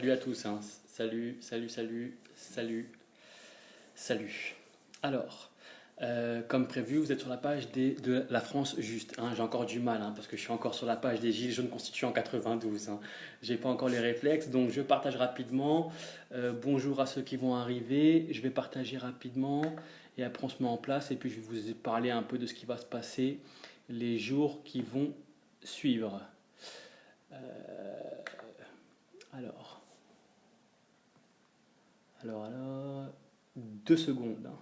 Salut à tous, hein. Salut, salut, salut, salut, salut. Alors, comme prévu, vous êtes sur la page de la France Juste, hein. J'ai encore du mal, hein, parce que je suis encore sur la page des Gilets jaunes constituants en 92, hein. J'ai pas encore les réflexes, donc je partage rapidement. Bonjour à ceux qui vont arriver. Je vais partager rapidement et après on se met en place et puis je vais vous parler un peu de ce qui va se passer les jours qui vont suivre. Alors. Alors, 2 secondes, hein.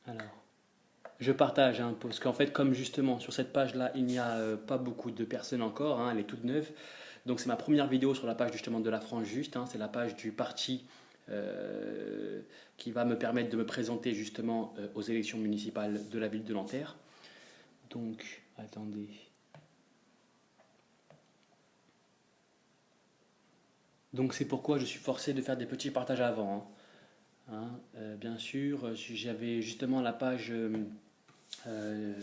Alors, je partage, hein, parce qu'en fait, comme justement sur cette page-là, il n'y a pas beaucoup de personnes encore, hein, elle est toute neuve. Donc c'est ma première vidéo sur la page justement de la France Juste, hein, c'est la page du parti qui va me permettre de me présenter justement aux élections municipales de la ville de Nanterre. Donc, attendez. Donc c'est pourquoi je suis forcé de faire des petits partages avant, hein. Bien sûr, j'avais justement la page euh,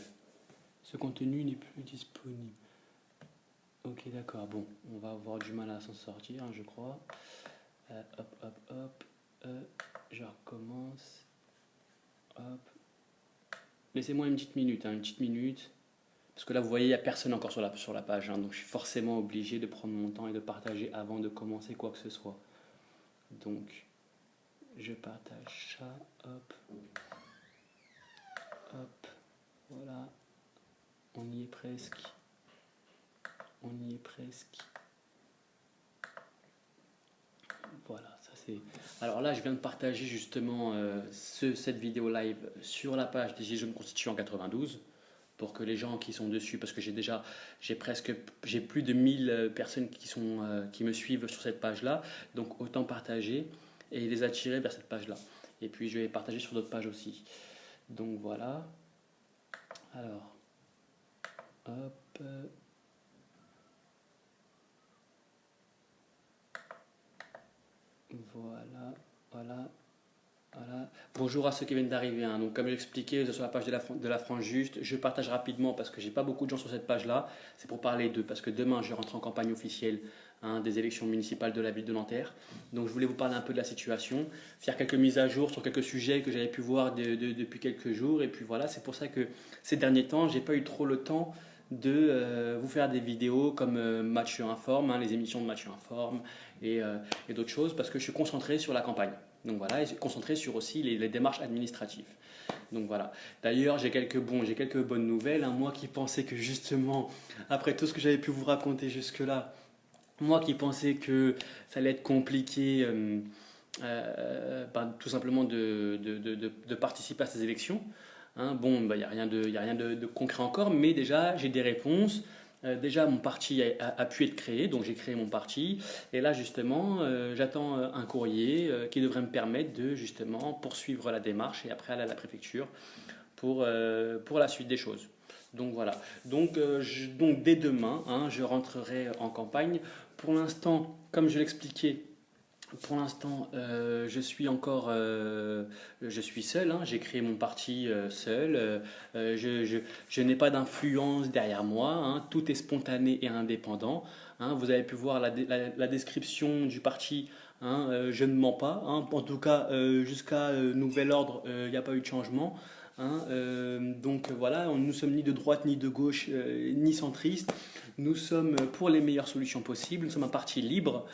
ce contenu n'est plus disponible. Ok, d'accord. Bon, on va avoir du mal à s'en sortir, hein, je crois. Hop, hop, hop. Je recommence. Hop. Laissez-moi une petite minute, hein, une petite minute. Parce que là, vous voyez, il n'y a personne encore sur la page, hein, donc je suis forcément obligé de prendre mon temps et de partager avant de commencer quoi que ce soit. Donc, je partage ça. Hop, hop. Voilà. On y est presque. On y est presque. Voilà, ça c'est. Alors là, je viens de partager justement cette vidéo live sur la page des Gilets jaunes constituants en 92 pour que les gens qui sont dessus, parce que j'ai plus de 1000 personnes qui me suivent sur cette page-là, donc autant partager et les attirer vers cette page-là. Et puis je vais partager sur d'autres pages aussi. Donc voilà. Alors, hop. Voilà, voilà, voilà. Bonjour à ceux qui viennent d'arriver, hein. Donc, comme je l'expliquais, vous êtes sur la page de la France Juste. Je partage rapidement parce que j'ai pas beaucoup de gens sur cette page-là. C'est pour parler d'eux parce que demain, je rentre en campagne officielle, hein, des élections municipales de la ville de Nanterre. Donc, je voulais vous parler un peu de la situation, faire quelques mises à jour sur quelques sujets que j'avais pu voir depuis quelques jours. Et puis voilà, c'est pour ça que ces derniers temps, j'ai pas eu trop le temps de vous faire des vidéos comme Mathieu Informe, hein, les émissions de Mathieu Informe et d'autres choses parce que je suis concentré sur la campagne. Donc voilà, et concentré sur aussi les démarches administratives. Donc voilà. D'ailleurs, j'ai quelques bonnes nouvelles, hein. Moi qui pensais que justement, après tout ce que j'avais pu vous raconter jusque-là, moi qui pensais que ça allait être compliqué, tout simplement de participer à ces élections. Hein. Bon, bah, y a rien de concret encore, mais déjà j'ai des réponses. Déjà, mon parti a pu être créé, donc j'ai créé mon parti. Et là, justement, j'attends un courrier qui devrait me permettre de justement poursuivre la démarche et après aller à la préfecture pour la suite des choses. Donc voilà. Donc dès demain, hein, je rentrerai en campagne. Pour l'instant, comme je l'expliquais, pour l'instant, je suis seul, hein. J'ai créé mon parti seul. Je n'ai pas d'influence derrière moi, hein. Tout est spontané et indépendant, hein. Vous avez pu voir la description du parti, hein. Je ne mens pas, hein. En tout cas, jusqu'à nouvel ordre, il n'y a pas eu de changement, hein. Donc voilà, nous sommes ni de droite ni de gauche ni centriste. Nous sommes pour les meilleures solutions possibles. Nous sommes un parti libre.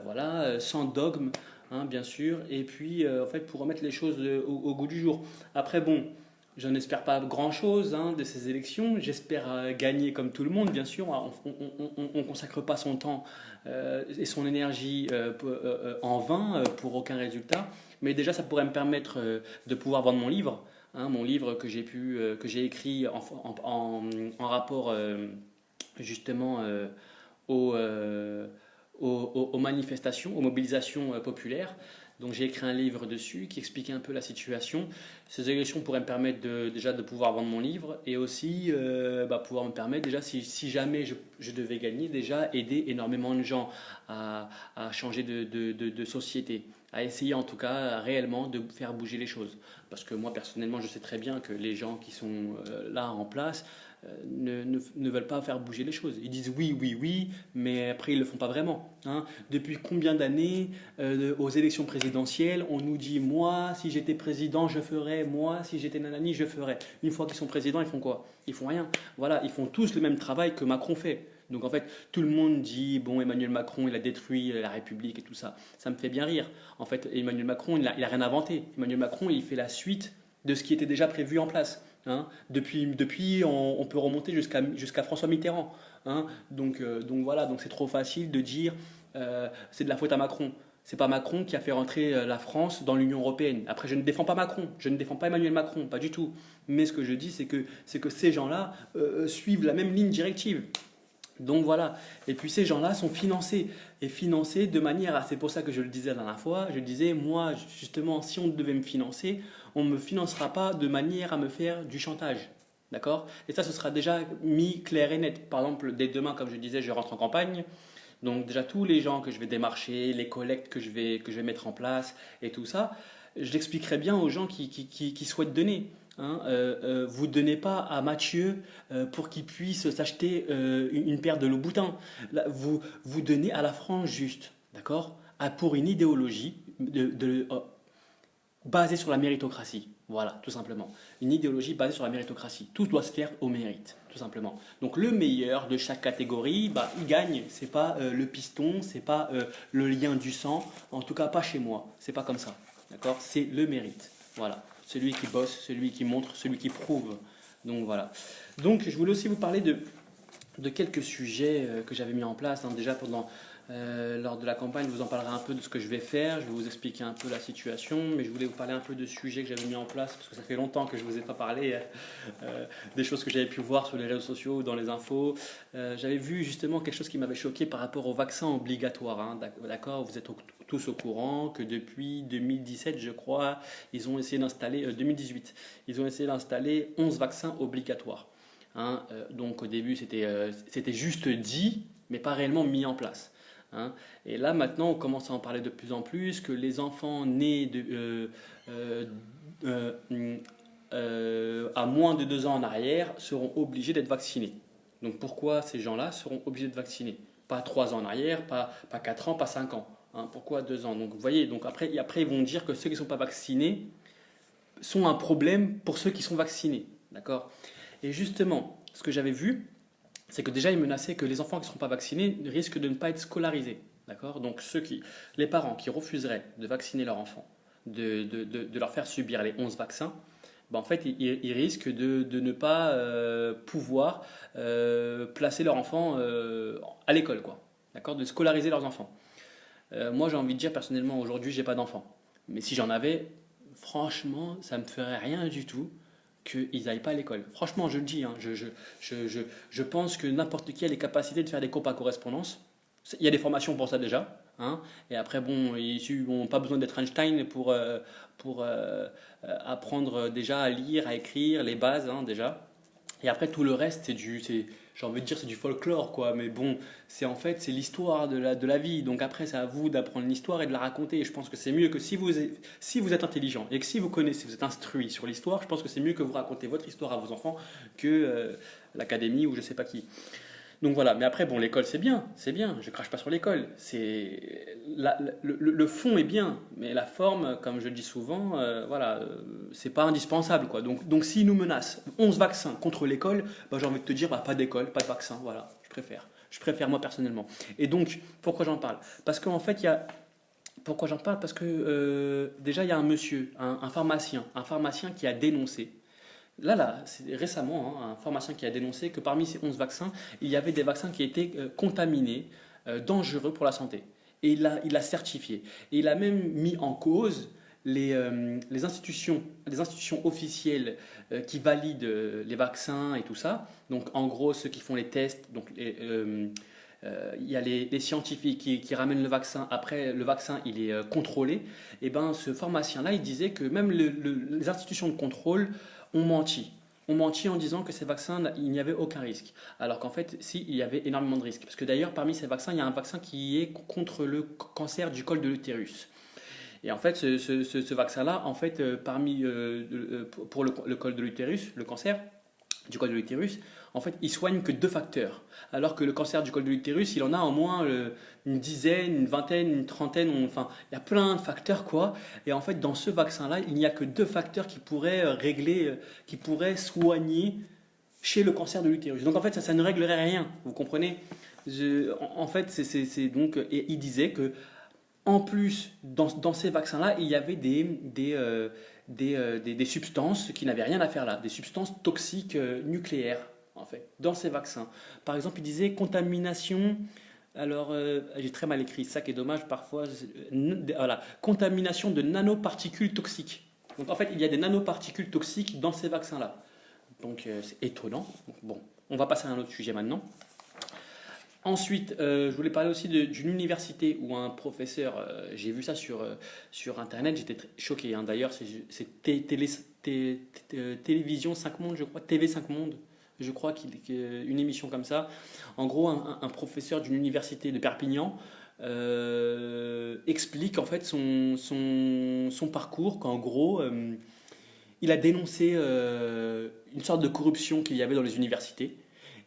Voilà, sans dogme, hein, bien sûr, et puis en fait pour remettre les choses au goût du jour. Après bon, je n'espère pas grand-chose, hein, de ces élections. J'espère gagner comme tout le monde, bien sûr. On ne consacre pas son temps et son énergie en vain pour aucun résultat. Mais déjà, ça pourrait me permettre de pouvoir vendre mon livre, hein, mon livre que j'ai écrit en rapport justement au, aux manifestations, aux mobilisations populaires. Donc j'ai écrit un livre dessus qui expliquait un peu la situation. Ces élections pourraient me permettre déjà de pouvoir vendre mon livre et aussi pouvoir me permettre déjà, si jamais je devais gagner, déjà aider énormément de gens à changer de société, à essayer en tout cas réellement de faire bouger les choses. Parce que moi personnellement, je sais très bien que les gens qui sont là en place ne veulent pas faire bouger les choses. Ils disent oui, oui, oui, mais après ils ne le font pas vraiment. Hein. Depuis combien d'années, aux élections présidentielles, on nous dit moi, si j'étais président, je ferais, moi, si j'étais nanani, je ferais. Une fois qu'ils sont présidents, ils font quoi? Ils font rien. Voilà, ils font tous le même travail que Macron fait. Donc en fait, tout le monde dit bon, Emmanuel Macron, il a détruit la République et tout ça. Ça me fait bien rire. En fait, Emmanuel Macron, il a rien inventé. Emmanuel Macron, il fait la suite de ce qui était déjà prévu en place. Hein. Depuis on peut remonter jusqu'à François Mitterrand. Hein. Donc voilà, donc c'est trop facile de dire c'est de la faute à Macron. C'est pas Macron qui a fait rentrer la France dans l'Union européenne. Après, je ne défends pas Macron, je ne défends pas Emmanuel Macron, pas du tout. Mais ce que je dis, c'est que ces gens-là suivent la même ligne directive. Donc voilà, et puis ces gens-là sont financés, et financés de manière c'est pour ça que je le disais la dernière fois, je disais, moi justement, si on devait me financer, on ne me financera pas de manière à me faire du chantage. D'accord? Et ça, ce sera déjà mis clair et net. Par exemple, dès demain, comme je disais, je rentre en campagne. Donc déjà, tous les gens que je vais démarcher, les collectes que je vais mettre en place et tout ça, je l'expliquerai bien aux gens qui souhaitent donner. Hein. Vous ne donnez pas à Mathieu pour qu'il puisse s'acheter une paire de Louboutin. Là, vous donnez à la France juste, d'accord? Pour une idéologie basée sur la méritocratie. Voilà, tout simplement. Une idéologie basée sur la méritocratie. Tout doit se faire au mérite, tout simplement. Donc le meilleur de chaque catégorie, il gagne. C'est pas le piston, c'est pas le lien du sang. En tout cas, pas chez moi. C'est pas comme ça, d'accord? C'est le mérite. Voilà. Celui qui bosse, celui qui montre, celui qui prouve. Donc voilà. Donc je voulais aussi vous parler de quelques sujets que j'avais mis en place. Hein. Déjà lors de la campagne, je vous en parlerai un peu de ce que je vais faire. Je vais vous expliquer un peu la situation, mais je voulais vous parler un peu de sujets que j'avais mis en place parce que ça fait longtemps que je ne vous ai pas parlé des choses que j'avais pu voir sur les réseaux sociaux ou dans les infos. J'avais vu justement quelque chose qui m'avait choqué par rapport au vaccin obligatoire. Hein. D'accord, vous êtes tous au courant que depuis 2017, je crois, ils ont essayé d'installer 2018, ils ont essayé d'installer 11 vaccins obligatoires. Hein. Donc au début, c'était juste dit, mais pas réellement mis en place. Hein. Et là maintenant on commence à en parler de plus en plus que les enfants nés à moins de 2 ans en arrière seront obligés d'être vaccinés. Donc pourquoi ces gens-là seront obligés d'être vaccinés? Pas 3 ans en arrière, pas 4 ans, pas 5 ans. Hein. Pourquoi 2 ans? Donc vous voyez, donc après ils vont dire que ceux qui ne sont pas vaccinés sont un problème pour ceux qui sont vaccinés. D'accord? Et justement, ce que j'avais vu, c'est que déjà, ils menaçaient que les enfants qui ne seront pas vaccinés risquent de ne pas être scolarisés. D'accord? Donc, les parents qui refuseraient de vacciner leur enfant, de leur faire subir les 11 vaccins, en fait, ils risquent de ne pas pouvoir placer leur enfant à l'école, quoi. D'accord? De scolariser leurs enfants. Moi, j'ai envie de dire, personnellement, aujourd'hui, j'ai pas d'enfant. Mais si j'en avais, franchement, ça me ferait rien du tout qu'ils n'aillent pas à l'école. Franchement, je le dis, hein, je pense que n'importe qui a les capacités de faire des cours par correspondance. Il y a des formations pour ça déjà. Hein, et après, bon, ils n'ont pas besoin d'être Einstein pour apprendre déjà à lire, à écrire, les bases hein, déjà. Et après, tout le reste, j'ai envie de dire, c'est du folklore, quoi. Mais bon, c'est l'histoire de la vie. Donc après, c'est à vous d'apprendre l'histoire et de la raconter. Et je pense que c'est mieux que si vous êtes intelligent et que si vous connaissez, vous êtes instruit sur l'histoire, je pense que c'est mieux que vous racontez votre histoire à vos enfants que l'académie ou je sais pas qui. Donc voilà, mais après, bon, l'école c'est bien, je crache pas sur l'école. Le fond est bien, mais la forme, comme je le dis souvent, c'est pas indispensable, quoi. Donc s'ils nous menacent 11 vaccins contre l'école, j'ai envie de te dire, pas d'école, pas de vaccin, voilà, je préfère. Je préfère moi personnellement. Et donc, pourquoi j'en parle? Parce qu'en fait, Pourquoi j'en parle? Parce que déjà, il y a un monsieur, un pharmacien qui a dénoncé. Là, c'est récemment un pharmacien qui a dénoncé que parmi ces 11 vaccins, il y avait des vaccins qui étaient contaminés, dangereux pour la santé. Et il l'a certifié. Et il a même mis en cause les institutions officielles qui valident les vaccins et tout ça. Donc en gros, ceux qui font les tests, donc il y a les scientifiques qui ramènent le vaccin. Après, le vaccin, il est contrôlé. Et ben, ce pharmacien-là, il disait que même les institutions de contrôle ont menti. On mentit en disant que ces vaccins, il n'y avait aucun risque. Alors qu'en fait, si, il y avait énormément de risques. Parce que d'ailleurs, parmi ces vaccins, il y a un vaccin qui est contre le cancer du col de l'utérus. Et en fait, ce vaccin-là, en fait, pour le col de l'utérus, le cancer du col de l'utérus, en fait, il soigne que deux facteurs. Alors que le cancer du col de l'utérus, il en a au moins une dizaine, une vingtaine, une trentaine, enfin, il y a plein de facteurs, quoi. Et en fait, dans ce vaccin-là, il n'y a que deux facteurs qui pourraient qui pourraient soigner chez le cancer de l'utérus. Donc en fait, ça ne réglerait rien, vous comprenez. En fait, c'est donc, et il disait que en plus, dans ces vaccins-là, il y avait des substances qui n'avaient rien à faire là, des substances toxiques nucléaires, en fait, dans ces vaccins. Par exemple, il disait contamination. Alors, j'ai très mal écrit, ça qui est dommage parfois. Voilà, contamination de nanoparticules toxiques. Donc, en fait, il y a des nanoparticules toxiques dans ces vaccins-là. Donc, c'est étonnant. Bon, on va passer à un autre sujet maintenant. Ensuite, je voulais parler aussi d'une université où un professeur, j'ai vu ça sur Internet, j'étais très choqué. Hein. D'ailleurs, c'est Télévision 5 Mondes, je crois, TV 5 Mondes, je crois, une émission comme ça. En gros, un professeur d'une université de Perpignan explique en fait son parcours, qu'en gros, il a dénoncé une sorte de corruption qu'il y avait dans les universités.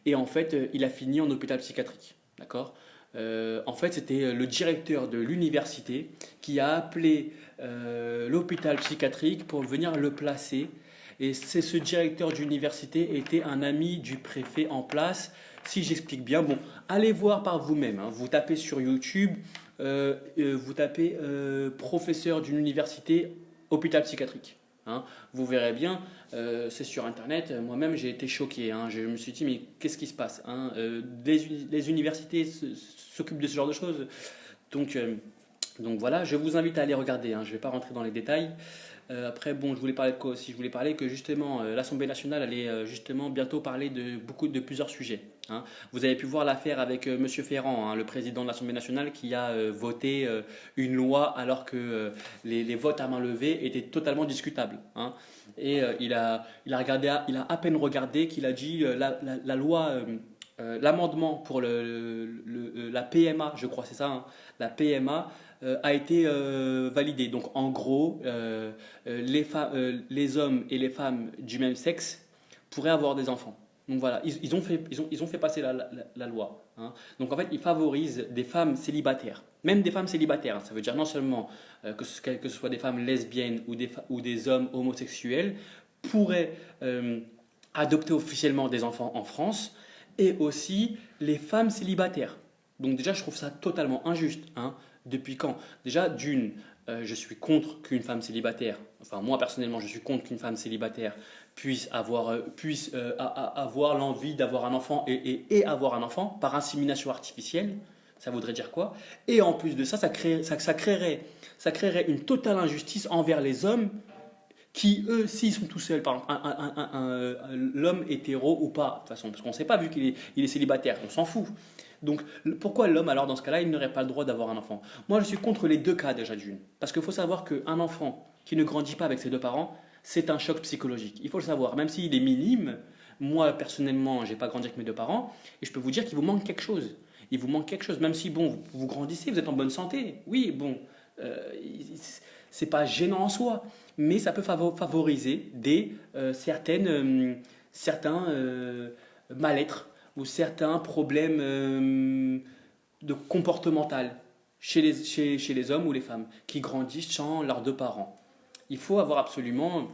Et en fait, il a fini en hôpital psychiatrique. D'accord. En fait, c'était le directeur de l'université qui a appelé l'hôpital psychiatrique pour venir le placer. Et c'est ce directeur d'université était un ami du préfet en place. Si j'explique bien, bon, allez voir par vous-même. Hein. Vous tapez sur YouTube, vous tapez professeur d'une université, hôpital psychiatrique. Hein. Vous verrez bien, c'est sur Internet. Moi-même, j'ai été choqué. Hein. Je me suis dit, mais qu'est-ce qui se passe hein. Les universités s'occupent de ce genre de choses. Donc voilà, je vous invite à aller regarder. Hein. Je ne vais pas rentrer dans les détails. Après, bon, je voulais parler de quoi aussi? Je voulais parler que justement, l'Assemblée nationale allait justement bientôt parler de plusieurs sujets. Hein. Vous avez pu voir l'affaire avec Monsieur Ferrand, hein, le président de l'Assemblée nationale, qui a voté une loi alors que les votes à main levée étaient totalement discutables. Hein. Et il a à peine regardé qu'il a dit la loi. L'amendement pour la PMA, je crois, c'est ça, hein, la PMA a été validé. Donc en gros, les hommes et les femmes du même sexe pourraient avoir des enfants. Donc voilà, ils ont fait passer la loi. Hein. Donc en fait, ils favorisent des femmes célibataires, même des femmes célibataires. Hein. Ça veut dire non seulement que ce soit des femmes lesbiennes ou des hommes homosexuels pourraient adopter officiellement des enfants en France, et aussi les femmes célibataires. Donc déjà, je trouve ça totalement injuste. Hein. Depuis quand? Déjà, je suis contre qu'une femme célibataire, enfin moi personnellement, je suis contre qu'une femme célibataire puisse avoir l'envie d'avoir un enfant et avoir un enfant par insémination artificielle. Ça voudrait dire quoi? Et en plus de ça, ça créerait une totale injustice envers les hommes qui, eux, s'ils sont tout seuls, par exemple, l'homme hétéro ou pas, de toute façon, parce qu'on ne sait pas, vu qu'il est célibataire, on s'en fout. Donc, pourquoi l'homme, alors, dans ce cas-là, il n'aurait pas le droit d'avoir un enfant? Moi, je suis contre les deux cas, déjà, d'une. Parce qu'il faut savoir qu'un enfant qui ne grandit pas avec ses deux parents, c'est un choc psychologique. Il faut le savoir, même s'il est minime. Moi, personnellement, je n'ai pas grandi avec mes deux parents, et je peux vous dire qu'il vous manque quelque chose. Il vous manque quelque chose, même si, bon, vous grandissez, vous êtes en bonne santé. Oui, bon, c'est pas gênant en soi, mais ça peut favoriser certains mal-être ou certains problèmes de comportemental chez les hommes ou les femmes qui grandissent sans leurs deux parents. Il faut avoir absolument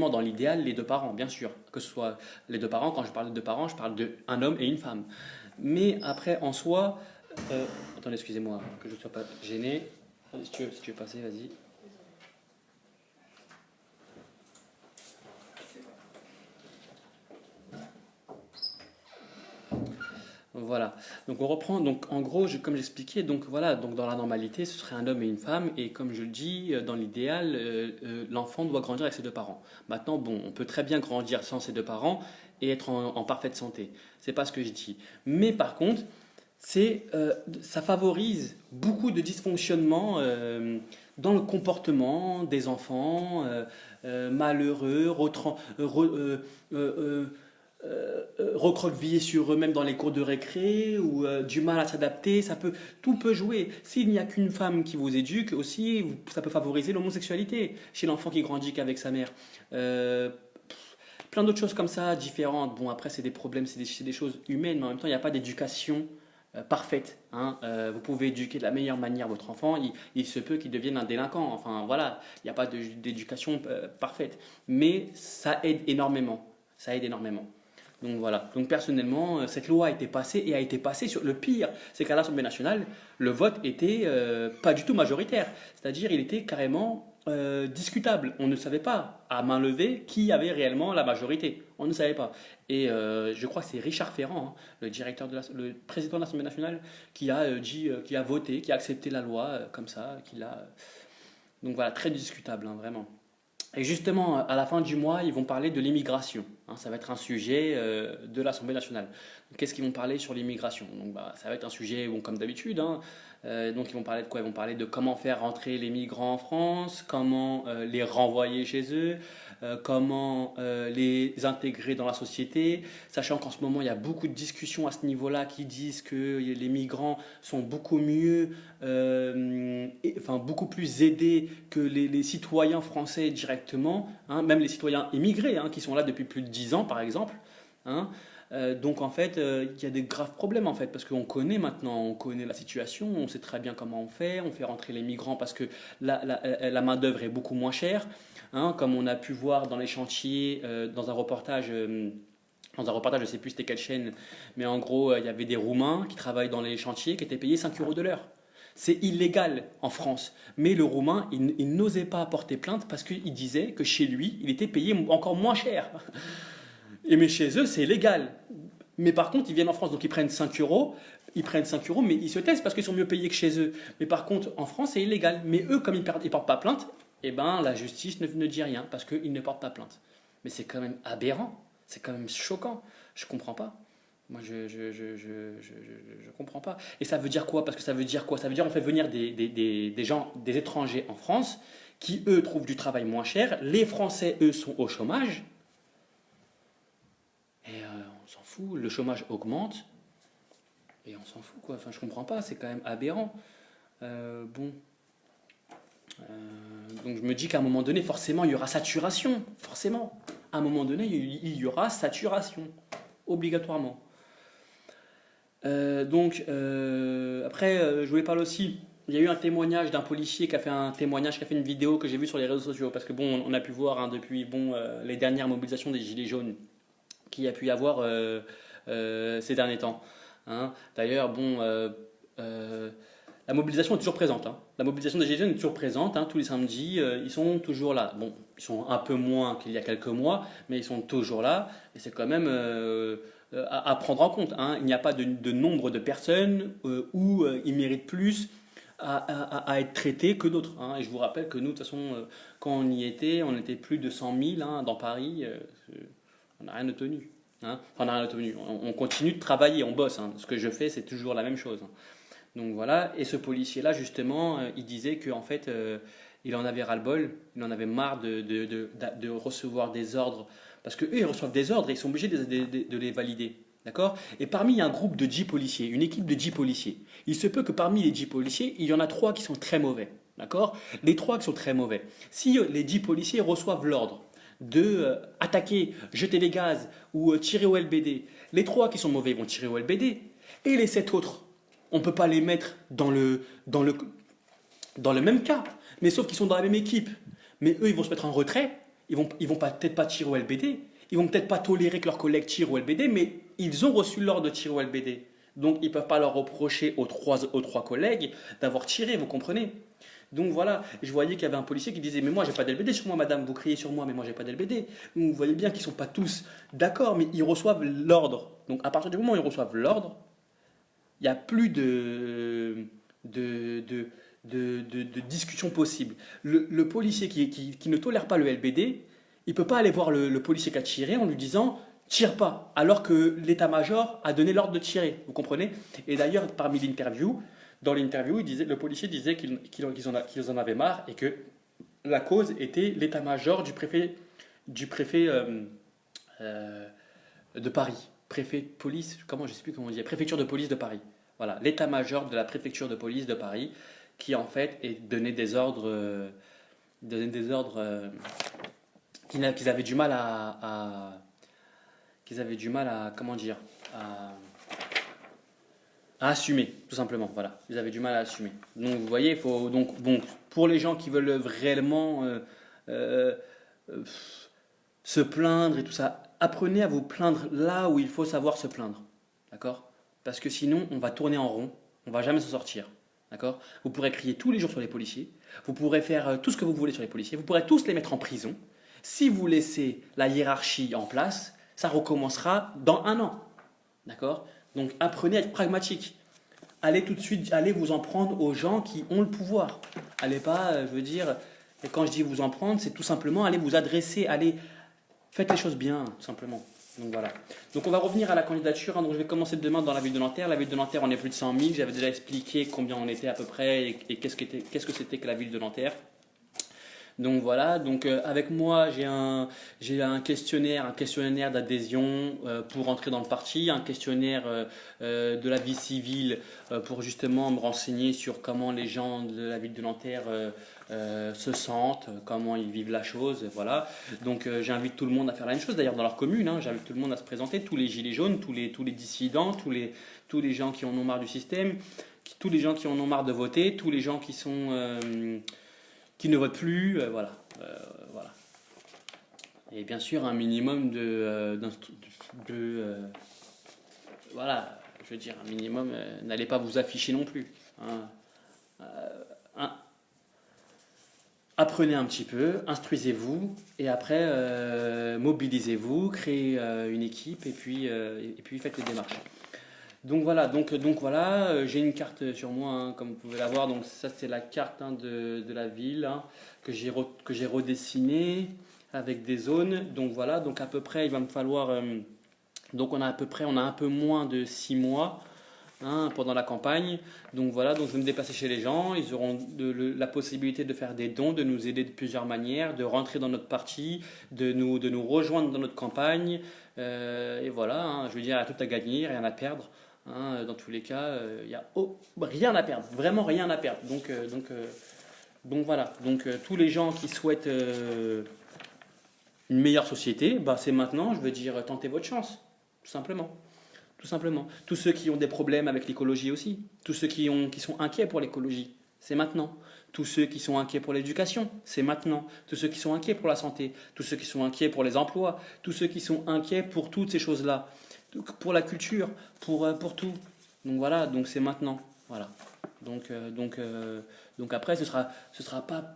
dans l'idéal les deux parents, bien sûr. Que ce soit les deux parents, quand je parle de deux parents, je parle d'un homme et une femme. Mais après, en soi, attendez, excusez-moi, que je ne sois pas gêné. Si tu veux passer, vas-y. Voilà. Donc on reprend. Donc en gros, comme j'expliquais, donc voilà. Donc dans la normalité, ce serait un homme et une femme. Et comme je le dis, dans l'idéal, l'enfant doit grandir avec ses deux parents. Maintenant, bon, on peut très bien grandir sans ses deux parents et être en parfaite santé. C'est pas ce que je dis. Mais par contre, ça favorise beaucoup de dysfonctionnements dans le comportement des enfants malheureux, recroquevillés sur eux-mêmes dans les cours de récré ou du mal à s'adapter, tout peut jouer. S'il n'y a qu'une femme qui vous éduque aussi, ça peut favoriser l'homosexualité chez l'enfant qui grandit qu'avec sa mère. Euh, Plein d'autres choses comme ça, différentes. Bon, après, c'est des problèmes, c'est des choses humaines, mais en même temps, il n'y a pas d'éducation parfaite, hein. Vous pouvez éduquer de la meilleure manière votre enfant, il se peut qu'il devienne un délinquant. Enfin, voilà, il n'y a pas d'éducation parfaite. Mais ça aide énormément. Ça aide énormément. Donc voilà. Donc personnellement, cette loi a été passée et a été passée sur le pire, c'est qu'à l'Assemblée nationale, le vote était pas du tout majoritaire. C'est-à-dire, il était carrément discutable. On ne savait pas à main levée qui avait réellement la majorité. On ne savait pas. Et je crois que c'est Richard Ferrand, hein, le président de l'Assemblée nationale, qui a dit, qui a voté, qui a accepté la loi comme ça, donc voilà, très discutable, hein, vraiment. Et justement, à la fin du mois, ils vont parler de l'immigration, hein. Ça va être un sujet de l'Assemblée nationale. Qu'est-ce qu'ils vont parler sur l'immigration? Donc, bah, ça va être un sujet, bon, comme d'habitude, hein. Donc, ils vont parler de quoi? Ils vont parler de comment faire rentrer les migrants en France, comment les renvoyer chez eux, comment les intégrer dans la société. Sachant qu'en ce moment, il y a beaucoup de discussions à ce niveau-là qui disent que les migrants sont beaucoup mieux, enfin beaucoup plus aidés que les citoyens français directement, hein, même les citoyens immigrés, hein, qui sont là depuis plus de 10 ans par exemple, hein. Donc en fait, il y a des graves problèmes en fait, parce qu'on connaît maintenant, on connaît la situation, on sait très bien comment on fait rentrer les migrants parce que la main-d'œuvre est beaucoup moins chère, hein, comme on a pu voir dans les chantiers, dans un reportage, je ne sais plus c'était quelle chaîne, mais en gros, il y avait des Roumains qui travaillent dans les chantiers qui étaient payés 5 euros de l'heure. C'est illégal en France. Mais le Roumain, il n'osait pas porter plainte parce qu'il disait que chez lui, il était payé encore moins cher. Mais chez eux, c'est légal. Mais par contre, ils viennent en France, donc ils prennent 5 euros. Ils prennent 5 euros, mais ils se taisent parce qu'ils sont mieux payés que chez eux. Mais par contre, en France, c'est illégal. Mais eux, comme ils ne portent pas plainte, eh ben, la justice ne dit rien parce qu'ils ne portent pas plainte. Mais c'est quand même aberrant. C'est quand même choquant. Je comprends pas. Moi, je comprends pas. Et ça veut dire quoi? Parce que ça veut dire quoi? Ça veut dire on fait venir des gens, des étrangers en France qui, eux, trouvent du travail moins cher. Les Français, eux, sont au chômage. Et on s'en fout. Le chômage augmente. Et on s'en fout, quoi. Enfin, je comprends pas. C'est quand même aberrant. Bon. Donc, je me dis qu'à un moment donné, forcément, il y aura saturation. Forcément. À un moment donné, il y aura saturation. Obligatoirement. Après, je voulais parler aussi. Il y a eu un témoignage d'un policier qui a fait un témoignage, qui a fait une vidéo que j'ai vue sur les réseaux sociaux. Parce que bon, on a pu voir, hein, depuis les dernières mobilisations des Gilets jaunes qu'il y a pu y avoir ces derniers temps, hein. D'ailleurs, bon, la mobilisation est toujours présente, hein. La mobilisation des Gilets jaunes est toujours présente, hein. Tous les samedis, ils sont toujours là. Bon, ils sont un peu moins qu'il y a quelques mois, mais ils sont toujours là. Et c'est quand même à prendre en compte, hein. Il n'y a pas de nombre de personnes où ils méritent plus à être traités que d'autres, hein. Et je vous rappelle que nous, de toute façon, quand on était plus de 100 000, hein, dans Paris. On n'a rien obtenu, hein. Enfin, on n'a rien obtenu. On continue de travailler, on bosse, hein. Ce que je fais, c'est toujours la même chose, hein. Donc voilà. Et ce policier-là, justement, il disait qu'en fait, il en avait ras-le-bol, il en avait marre de recevoir des ordres. Parce qu'eux, ils reçoivent des ordres et ils sont obligés de les valider. D'accord? Et parmi, il y a un groupe de 10 policiers, une équipe de 10 policiers. Il se peut que parmi les 10 policiers, il y en a 3 qui sont très mauvais. D'accord? Les 3 qui sont très mauvais. Si les 10 policiers reçoivent l'ordre de attaquer, jeter des gaz ou tirer au LBD, les 3 qui sont mauvais vont tirer au LBD. Et les 7 autres, on ne peut pas les mettre dans le même cas. Mais sauf qu'ils sont dans la même équipe. Mais eux, ils vont se mettre en retrait. Ils vont peut-être pas tirer au LBD. Ils vont peut-être pas tolérer que leurs collègues tirent au LBD, mais ils ont reçu l'ordre de tirer au LBD. Donc ils ne peuvent pas leur reprocher aux trois collègues d'avoir tiré, vous comprenez? Donc voilà, je voyais qu'il y avait un policier qui disait mais moi j'ai pas d'LBD sur moi madame, vous criez sur moi mais moi j'ai pas d'LBD. Donc vous voyez bien qu'ils sont pas tous d'accord mais ils reçoivent l'ordre. Donc à partir du moment où ils reçoivent l'ordre, il n'y a plus de, de, de discussion possible. Le policier qui ne tolère pas le LBD, il ne peut pas aller voir le policier qui a tiré en lui disant tire pas, alors que l'état-major a donné l'ordre de tirer. Vous comprenez? Et d'ailleurs, parmi l'interview, dans l'interview, le policier disait qu'ils en avaient marre et que la cause était l'état-major du préfet de Paris. Préfet de police, je sais plus comment on dit, préfecture de police de Paris. Voilà, l'état-major de la préfecture de police de Paris qui en fait donnait des ordres, qu'ils avaient du mal comment dire, à assumer, tout simplement. Voilà, ils avaient du mal à assumer. Donc vous voyez, il faut donc bon pour les gens qui veulent réellement euh, euh, se plaindre et tout ça, apprenez à vous plaindre là où il faut savoir se plaindre, d'accord? Parce que sinon, on va tourner en rond, on va jamais s'en sortir, d'accord? Vous pourrez crier tous les jours sur les policiers, vous pourrez faire tout ce que vous voulez sur les policiers, vous pourrez tous les mettre en prison. Si vous laissez la hiérarchie en place, ça recommencera dans un an, d'accord? Donc apprenez à être pragmatique. Allez tout de suite, allez vous en prendre aux gens qui ont le pouvoir. Allez pas, je veux dire, et quand je dis vous en prendre, c'est tout simplement aller vous adresser, allez, faites les choses bien, tout simplement. Donc voilà. Donc on va revenir à la candidature. Donc je vais commencer demain dans la ville de Nanterre. La ville de Nanterre, on est plus de 100 000. J'avais déjà expliqué combien on était à peu près et qu'est-ce que c'était que la ville de Nanterre. Donc voilà, donc avec moi j'ai un questionnaire d'adhésion pour entrer dans le parti, un questionnaire de la vie civile pour justement me renseigner sur comment les gens de la ville de Nanterre se sentent, comment ils vivent la chose, voilà. Donc j'invite tout le monde à faire la même chose d'ailleurs dans leur commune, hein. J'invite tout le monde à se présenter, tous les gilets jaunes, tous les dissidents, tous les gens qui en ont marre du système, tous les gens qui en ont marre de voter, tous les gens qui ne votent plus, voilà, voilà. Et bien sûr, un minimum voilà, je veux dire, un minimum, n'allez pas vous afficher non plus, hein. Apprenez un petit peu, instruisez-vous, et après, mobilisez-vous, créez une équipe, et puis faites les démarches. Donc voilà, j'ai une carte sur moi, hein, comme vous pouvez la voir. Donc ça c'est la carte, hein, de la ville, hein, que j'ai redessinée avec des zones. Donc voilà, donc à peu près il va me falloir, donc on a un peu moins de 6 mois, hein, pendant la campagne. Donc voilà, donc je vais me déplacer chez les gens. Ils auront la possibilité de faire des dons, de nous aider de plusieurs manières, de rentrer dans notre parti, de nous rejoindre dans notre campagne. Et voilà, hein, je veux dire, il y a tout à gagner, rien à perdre. Hein, dans tous les cas, il n'y a rien à perdre, vraiment rien à perdre. Donc voilà, donc tous les gens qui souhaitent une meilleure société, bah, c'est maintenant, je veux dire, tentez votre chance, tout simplement. Tout simplement. Tous ceux qui ont des problèmes avec l'écologie aussi, tous ceux qui sont inquiets pour l'écologie, c'est maintenant. Tous ceux qui sont inquiets pour l'éducation, c'est maintenant. Tous ceux qui sont inquiets pour la santé, tous ceux qui sont inquiets pour les emplois, tous ceux qui sont inquiets pour toutes ces choses-là, pour la culture, pour tout. Donc voilà, donc c'est maintenant. Voilà. Donc après, ce sera pas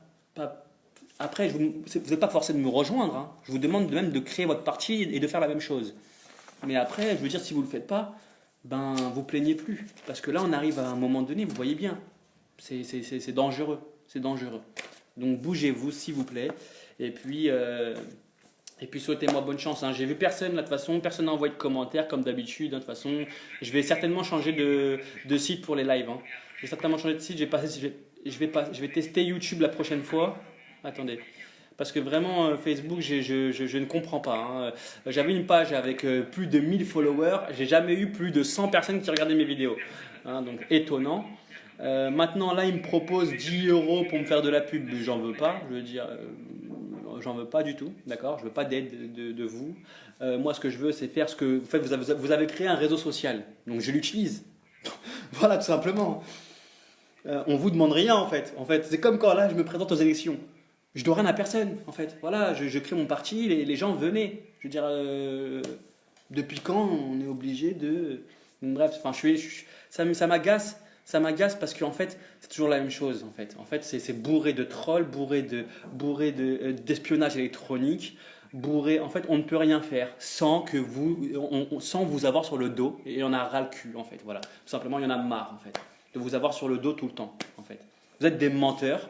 après, vous n'êtes pas forcé de me rejoindre, hein. Je vous demande même de créer votre parti et de faire la même chose. Mais après, je veux dire, si vous ne le faites pas, ben vous plaignez plus. Parce que là, on arrive à un moment donné, vous voyez bien, c'est dangereux. C'est dangereux. Donc bougez-vous, s'il vous plaît. Et puis souhaitez-moi bonne chance, hein. J'ai vu personne, là, de toute façon, personne n'a envoyé de commentaires, comme d'habitude, hein. De toute façon, je vais certainement changer de site pour les lives, hein. Je vais certainement changer de site. Je vais tester YouTube la prochaine fois. Attendez. Parce que vraiment, Facebook, je ne comprends pas, hein. J'avais une page avec plus de 1000 followers. J'ai jamais eu plus de 100 personnes qui regardaient mes vidéos, hein, donc étonnant. Maintenant, là, ils me proposent 10 euros pour me faire de la pub. J'en veux pas. Je veux dire, j'en veux pas du tout. D'accord? Je veux pas d'aide de vous. Moi, ce que je veux, c'est faire ce que. En fait, vous avez créé un réseau social. Donc, je l'utilise. Voilà, tout simplement. On vous demande rien, en fait. En fait, c'est comme quand là, je me présente aux élections. Je dois rien à personne, en fait. Voilà, je crée mon parti, les gens venaient. Je veux dire, depuis quand on est obligé de. Bref, enfin, ça m'agace. Ça m'agace parce qu'en fait, c'est toujours la même chose. En fait, c'est bourré de trolls, bourré d'espionnage électronique, bourré. En fait, on ne peut rien faire sans que sans vous avoir sur le dos. Et on a ras le cul, en fait. Voilà. Tout simplement, il y en a marre, en fait, de vous avoir sur le dos tout le temps, en fait. Vous êtes des menteurs.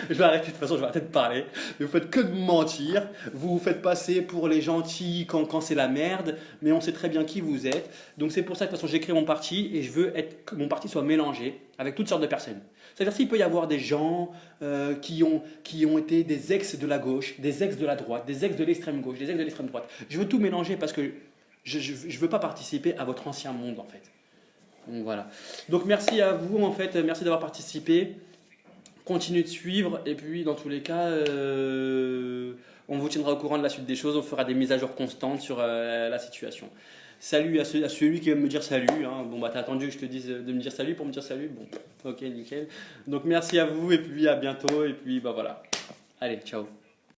Je vais arrêter, de toute façon, je vais arrêter de parler. Mais vous faites que de mentir. Vous vous faites passer pour les gentils quand c'est la merde. Mais on sait très bien qui vous êtes. Donc c'est pour ça que de toute façon, j'ai créé mon parti et je veux que mon parti soit mélangé avec toutes sortes de personnes. C'est-à-dire s'il peut y avoir des gens qui ont été des ex de la gauche, des ex de la droite, des ex de l'extrême gauche, des ex de l'extrême droite. Je veux tout mélanger parce que je ne veux pas participer à votre ancien monde en fait. Donc voilà. Donc merci à vous en fait, merci d'avoir participé. Continuez de suivre et puis dans tous les cas, on vous tiendra au courant de la suite des choses. On fera des mises à jour constantes sur la situation. Salut à celui qui va me dire salut. Hein. Bon bah t'as attendu que je te dise de me dire salut pour me dire salut. Bon, ok nickel. Donc merci à vous et puis à bientôt et puis bah voilà. Allez, ciao.